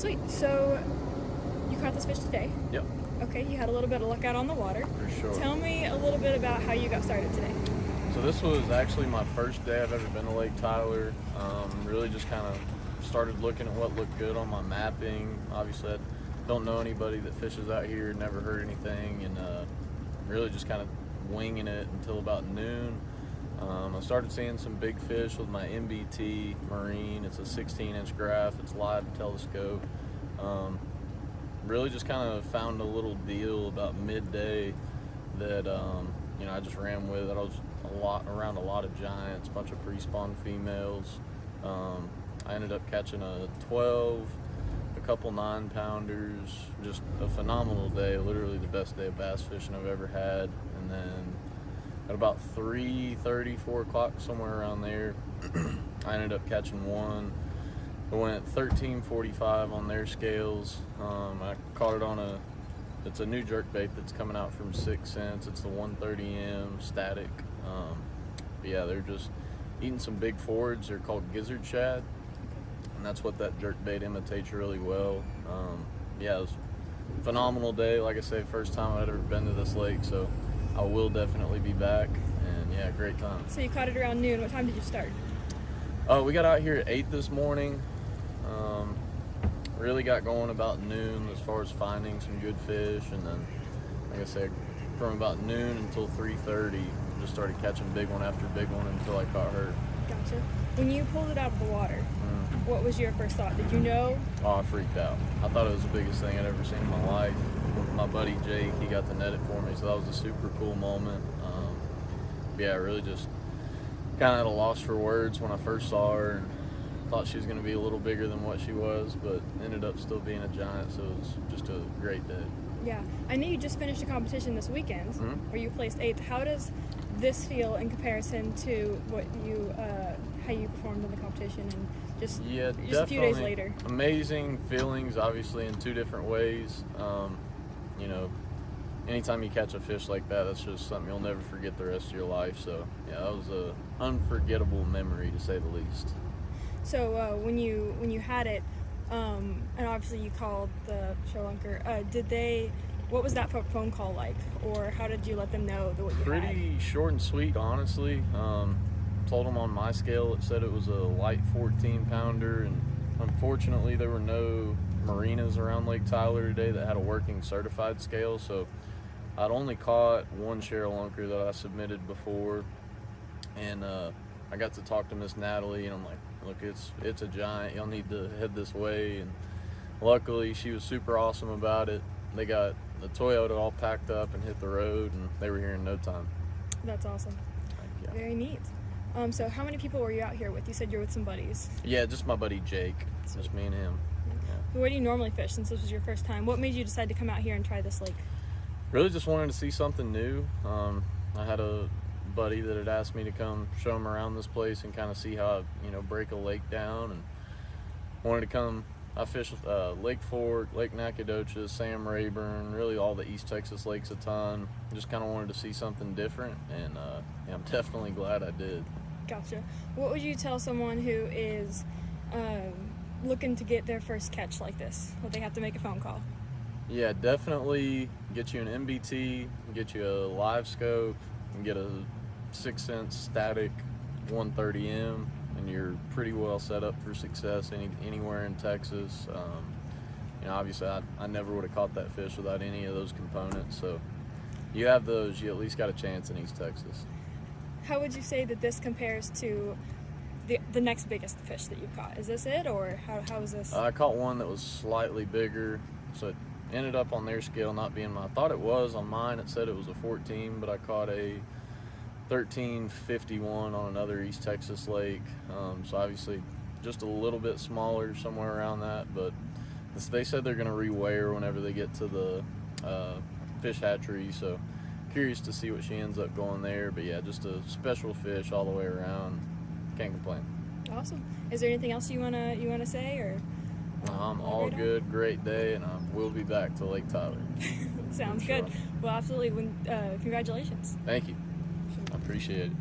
Sweet. So you caught this fish today. Yep. Okay, you had a little bit of luck out on the water. For sure. Tell me a little bit about how you got started today. So this was actually my first day I've ever been to Lake Tyler. Really just kind of started looking at what looked good on my mapping. Obviously, I don't know anybody that fishes out here, never heard anything, and really just kind of winging it until about noon. I started seeing some big fish with my MBT Marine. It's a 16-inch graph. It's live telescope. Really just kind of found a little deal about midday that I just ran with it. I was around a lot of giants, a bunch of pre-spawn females. I ended up catching a 12, a couple 9-pounders, just a phenomenal day, literally the best day of bass fishing I've ever had. And then at about 3:30, 4 o'clock, somewhere around there, I ended up catching one. It went 13.45 on their scales. I caught it on it's a new jerkbait that's coming out from 6 Cents. It's the 130M static. But yeah, they're just eating some big forage. They're called gizzard shad, and that's what that jerkbait imitates really well. Yeah, it was a phenomenal day. Like I say, first time I'd ever been to this lake, so I will definitely be back. And yeah, great time. So you caught it around noon. What time did you start? We got out here at 8 this morning. Really got going about noon as far as finding some good fish, and then, like I said, from about noon until 3:30, just started catching big one after big one until I caught her. Gotcha. When you pulled it out of the water, what was your first thought? Did you know? Oh, I freaked out. I thought it was the biggest thing I'd ever seen in my life. My buddy Jake, he got to net it for me, so that was a super cool moment. Yeah, really just kind of at a loss for words when I first saw her, and thought she was going to be a little bigger than what she was, but ended up still being a giant, so it was just a great day. Yeah. I know you just finished a competition this weekend where you placed 8th. How does this feel in comparison to what how you performed in the competition and just a few days later? Amazing feelings, obviously, in two different ways. Anytime you catch a fish like that, that's just something you'll never forget the rest of your life. So yeah, that was an unforgettable memory, to say the least. So when you had it, and obviously you called the ShareLunker, what was that phone call like, or how did you let them know what you had? Pretty short and sweet, honestly. Told them on my scale it said it was a light 14-pounder, and unfortunately there were no marinas around Lake Tyler today that had a working certified scale, so I'd only caught one ShareLunker that I submitted before, and I got to talk to Miss Natalie, and I'm like, look, it's a giant, y'all need to head this way. And luckily she was super awesome about it. They got the Toyota all packed up and hit the road, and they were here in no time. That's awesome. Yeah. Very neat. So how many people were you out here with? You said you're with some buddies. Yeah, just my buddy Jake. Just me and him. Yeah. Where do you normally fish since this was your first time? What made you decide to come out here and try this lake? Really just wanted to see something new. I had a buddy that had asked me to come show him around this place and kind of see how I, break a lake down, and wanted to come. I fished Lake Fork, Lake Nacogdoches, Sam Rayburn, really all the East Texas lakes a ton. Just kind of wanted to see something different, and I'm definitely glad I did. Gotcha. What would you tell someone who is looking to get their first catch like this? Would they have to make a phone call? Yeah, definitely get you an MBT, get you a live scope, and get a 6 Cents static 130M, and you're pretty well set up for success anywhere in Texas. Obviously I never would have caught that fish without any of those components, so you have those, you at least got a chance in East Texas. How would you say that this compares to the next biggest fish that you've caught? Is this it, or how is this? I caught one that was slightly bigger, so it ended up on their scale not being I thought it was on mine. It said it was a 14, but I caught a 1351 on another East Texas lake. So obviously just a little bit smaller, somewhere around that, but they said they're going to reweigh her whenever they get to the fish hatchery, so curious to see what she ends up going there. But yeah, just a special fish all the way around. Can't complain. Awesome. Is there anything else you wanna say, or? I'm all good. Great day, and I will be back to Lake Tyler. Sounds good. Well, absolutely. Congratulations. Thank you. I appreciate it.